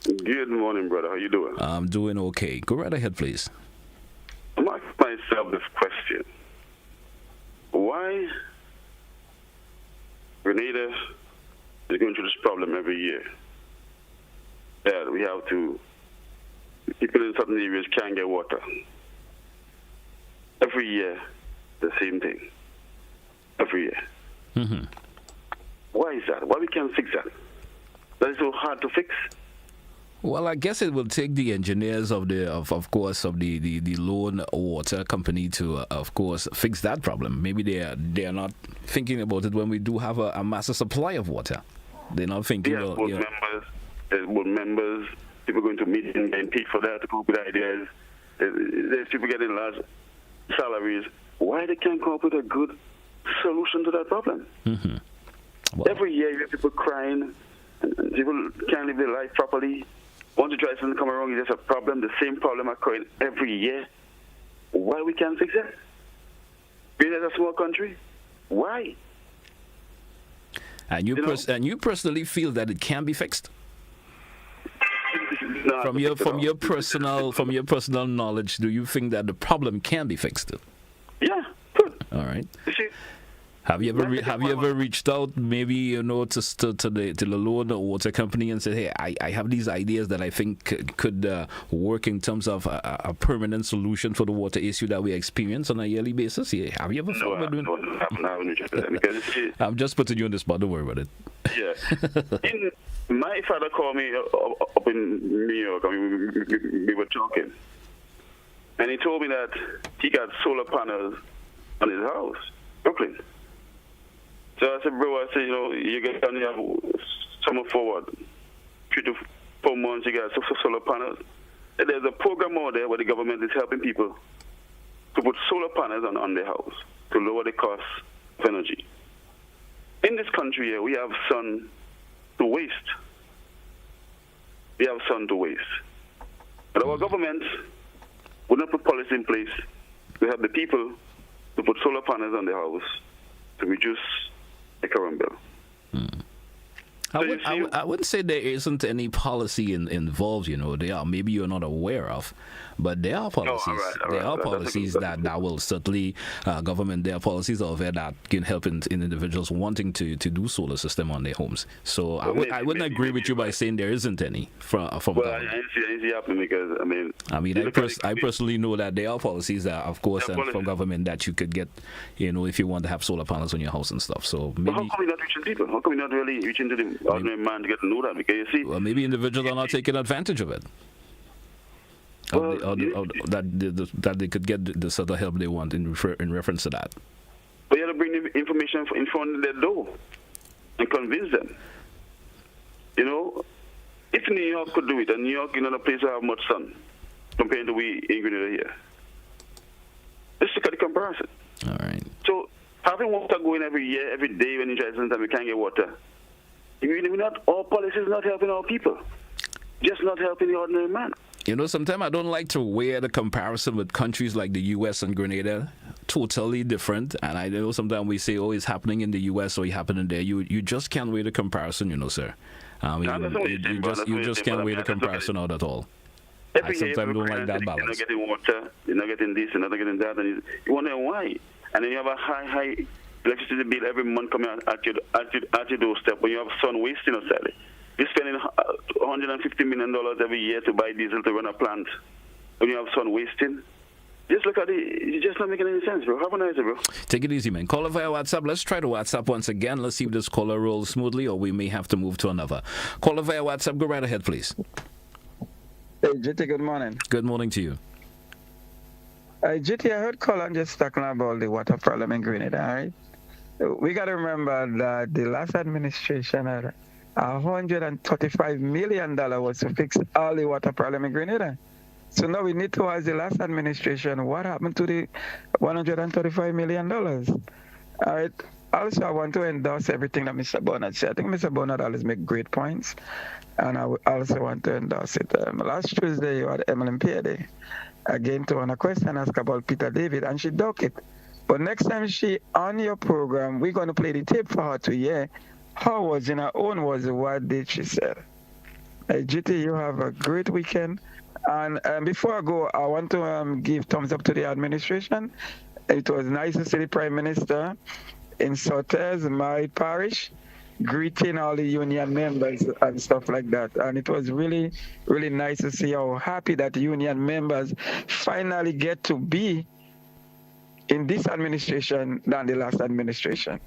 Good morning, brother. How you doing? I'm doing okay. Go right ahead, please. I'm asking myself this question. Why Grenada is going through this problem every year? That we have to, people in certain areas can't get water. Every year, the same thing. Every year. Mm-hmm. Why is that? Why we can't fix that? That is so hard to fix. Well, I guess it will take the engineers of the lone water company to, of course, fix that problem. Maybe they are not thinking about it when we do have a massive supply of water. They're not thinking. Yeah, board members, people going to meet and compete for that to come up with ideas. There's people getting large salaries. Why they can't come up with a good solution to that problem? Mm-hmm. Well, every year you have people crying. People can't live their life properly. Once you try something come wrong, it's just a problem. The same problem occurring every year. Why we can't fix it? Being as a small country, why? And you personally feel that it can be fixed? From your personal knowledge, do you think that the problem can be fixed? Yeah. All right. You see, have you ever reached out, maybe to the loan water company and said, hey, I have these ideas that I think could work in terms of a permanent solution for the water issue that we experience on a yearly basis? Yeah. Have you ever thought about doing? No, I haven't reached out because I'm just putting you on the spot. Don't worry about it. Yeah. My father called me up in New York. I mean, we were talking, and he told me that he got solar panels on his house, Brooklyn. So I said, bro, you get down here summer forward, 3 to 4 months, you got solar panels. And there's a program out there where the government is helping people to put solar panels on their house to lower the cost of energy. In this country here, we have sun to waste. We have sun to waste. But our government would not put policy in place to help the people to put solar panels on their house to reduce the current bill. I wouldn't say there isn't any policy involved, there are, maybe you're not aware of, but there are policies. There are policies that will certainly, government, there are policies out there that can help in individuals wanting to do solar system on their homes. So I wouldn't agree with you by saying there isn't any from government. I see happening because, I personally know that there are policies that, of course, from government that you could get, if you want to have solar panels on your house and stuff. So maybe. How come we're not reaching people? How come we're not really reaching to the ordinary man to get to know that? Because you see, well, maybe individuals are not taking advantage of it. That they could get the sort of help they want in reference to that. But you have to bring the information in front of their door and convince them. If New York could do it, and New York is not a place that have much sun compared to we in Grenada here. Let's look at the comparison. All right. So having water going every year, every day when in dry season time we can't get water. All policies not helping our people. Just not helping the ordinary man. Sometimes I don't like to wear the comparison with countries like the U.S. and Grenada. Totally different. And I know sometimes we say, it's happening in the U.S. or it's happening there. You just can't wear the comparison, sir. You just can't wear the comparison out at all. I sometimes don't like that balance. You're not getting water, you're not getting this, you're not getting that, and you wonder why. And then you have a high electricity bill every month coming at your doorstep when you have sun wasting outside. You're spending $150 million every year to buy diesel to run a plant when you have sun wasting. Just look at it. It's just not making any sense, bro. Have a nice day, bro. Take it easy, man. Caller via WhatsApp. Let's try the WhatsApp once again. Let's see if this caller rolls smoothly or we may have to move to another. Caller via WhatsApp. Go right ahead, please. Hey, JT, good morning. Good morning to you. JT, I heard Colin just talking about the water problem in Grenada, all right? We got to remember that the last administration had $135 million was to fix all the water problem in Grenada. So now we need to ask the last administration, what happened to the $135 million? All right. Also, I want to endorse everything that Mr. Bernard said. I think Mr. Bernard always make great points, and I also want to endorse it. Last Tuesday, you had Emily Day. Again, to a question asked about Peter David, and she ducked it. But next time she on your program, we're going to play the tape for her to hear how was in her own words, what did she say. GT, you have a great weekend. And before I go, I want to give thumbs up to the administration. It was nice to see the Prime Minister in Sortes, my parish, greeting all the union members and stuff like that. And it was really, really nice to see how happy that union members finally get to be in this administration than the last administration.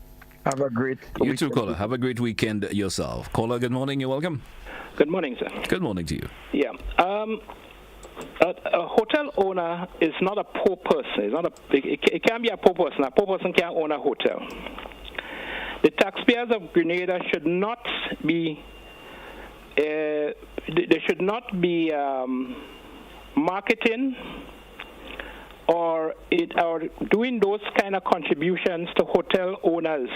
Have a great weekend. You too, caller. Have a great weekend yourself. Caller, good morning. You're welcome. Good morning, sir. Good morning to you. Yeah. A hotel owner is not a poor person. It can't be a poor person. A poor person can't own a hotel. The taxpayers of Grenada should not be marketing or doing those kind of contributions to hotel owners.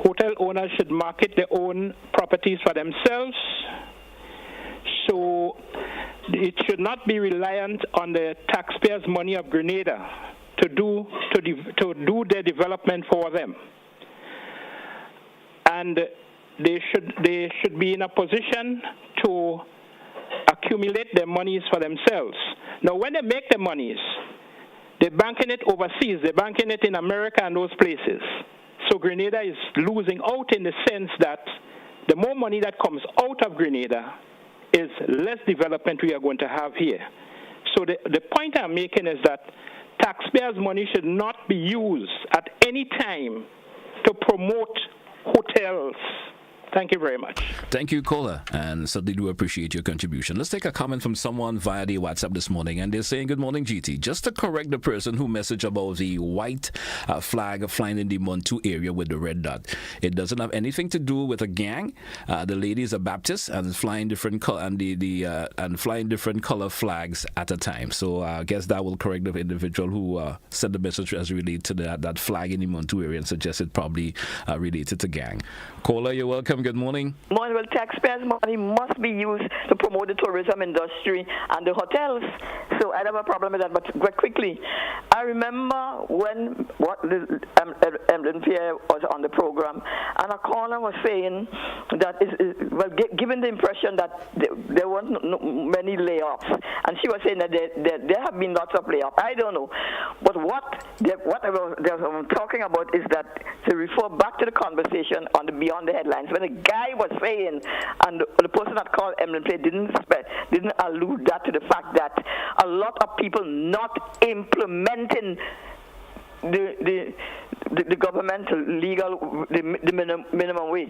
Hotel owners should market their own properties for themselves. So it should not be reliant on the taxpayers' money of Grenada to do their development for them. and they should be in a position to accumulate their monies for themselves. Now, when they make the monies, they're banking it overseas. They're banking it in America and those places. So Grenada is losing out in the sense that the more money that comes out of Grenada is less development we are going to have here. So the point I'm making is that taxpayers' money should not be used at any time to promote hotels. Thank you very much. Thank you, caller, and certainly do appreciate your contribution. Let's take a comment from someone via the WhatsApp this morning, and they're saying, good morning, GT. Just to correct the person who messaged about the white flag flying in the Montu area with the red dot. It doesn't have anything to do with a gang. The lady is a Baptist and is flying different flying different color flags at a time. So I guess that will correct the individual who sent the message as related to that flag in the Montu area and suggest it probably related to gang. Caller, you're welcome. Good morning. Well, taxpayers' money must be used to promote the tourism industry and the hotels. So I don't have a problem with that. But quickly, I remember when Emlyn Pierre was on the program, and a caller was saying that given the impression that there weren't many layoffs, and she was saying that there have been lots of layoffs. I don't know, but what I'm talking about is that to refer back to the conversation on the Beyond the Headlines when the guy was saying, and the person that called Emlyn Pierre didn't allude that to the fact that a lot of people not implementing the governmental legal the minimum wage.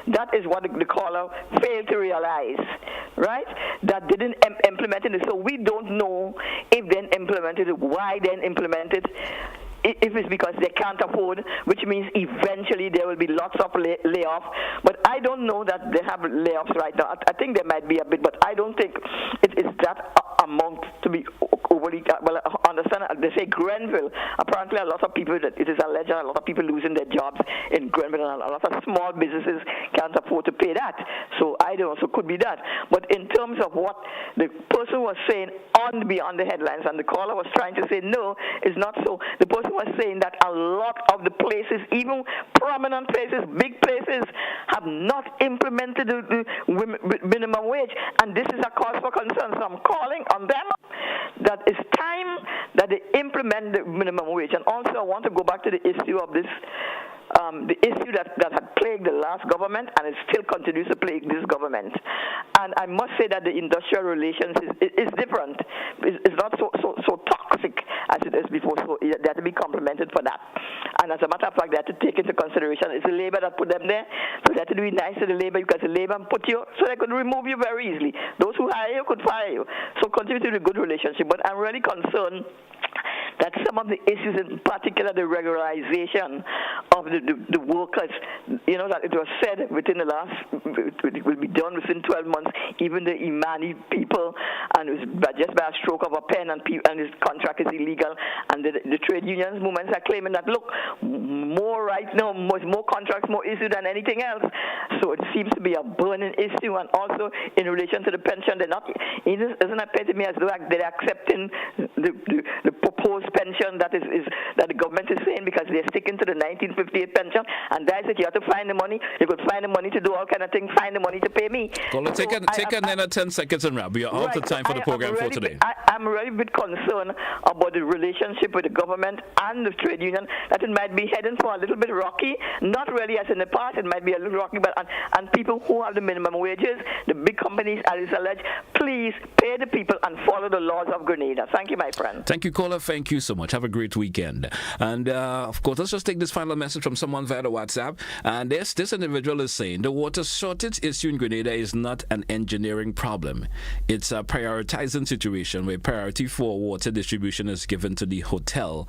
That is what the caller failed to realize, right? That didn't implement it. So we don't know if they implemented it, why they implemented it. If it's because they can't afford, which means eventually there will be lots of layoffs. But I don't know that they have layoffs right now. I think there might be a bit, but I don't think it is that amount to be overly. Well, I understand. They say Grenville. Apparently, a lot of people. It is alleged a lot of people losing their jobs in Grenville, and a lot of small businesses can't afford to pay that. So I don't know. So it could be that. But in terms of what the person was saying on Beyond the Headlines, and the caller was trying to say, no, it's not so. The person was saying that a lot of the places, even prominent places, big places, have not implemented the minimum wage, and this is a cause for concern. So I'm calling on them that it's time that they implement the minimum wage. And also I want to go back to the issue of this the issue that had plagued the last government, and it still continues to plague this government. And I must say that the industrial relations is different. It's not so toxic as it is before, so they have to be complimented for that. And as a matter of fact, they have to take into consideration it's the labor that put them there, so they have to be nice to the labor because the labor put you, so they could remove you very easily. Those who hire you could fire you. So continue to be a good relationship. But I'm really concerned that some of the issues, in particular the regularization of the workers, that it was said within the last, it will be done within 12 months, even the Imani people, and it was just by a stroke of a pen, and his contract is illegal, and the trade unions movements are claiming that, look, more right now, more contracts, more issue than anything else. So it seems to be a burning issue, and also in relation to the pension, it doesn't appear to me as though they're accepting the proposed pension that the government is saying, because they're sticking to the 1958 pension, and that's it. You have to find the money. You could find the money to do all kind of things. Find the money to pay me. Well, let's take another 10 seconds and wrap. We are out of time for the program for today. I'm really a bit concerned about the relationship with the government and the trade union, that it might be heading for a little bit rocky. Not really as in the past. It might be a little rocky, but and people who have the minimum wages, the big companies, as is alleged, please pay the people and follow the laws of Grenada. Thank you, my friend. Thank you, caller. Thank you so much. Have a great weekend. And of course, let's just take this final message from someone via the WhatsApp. And this individual is saying the water shortage issue in Grenada is not an engineering problem. It's a prioritizing situation where priority for water distribution is given to the hotel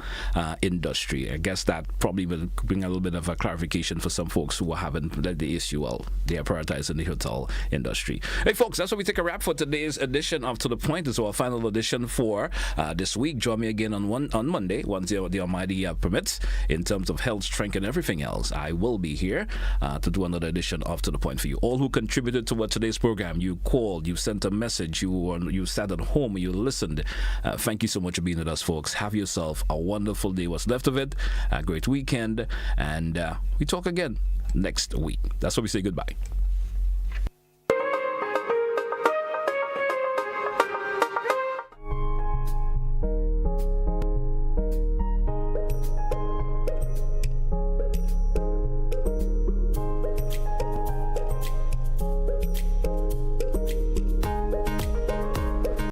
industry. I guess that probably will bring a little bit of a clarification for some folks who are having the issue. Well, they are prioritizing the hotel industry. Hey, folks, that's where we take a wrap for today's edition of To The Point. This is our final edition for this week. Join me again on Monday, once the Almighty permits, in terms of health, strength, and everything else. I will be here to do another edition of To The Point for you. All who contributed to today's program, you called, you sent a message, you sat at home, you listened. Thank you so much for being with us, folks. Have yourself a wonderful day, what's left of it, a great weekend, and we talk again next week. That's what we say goodbye.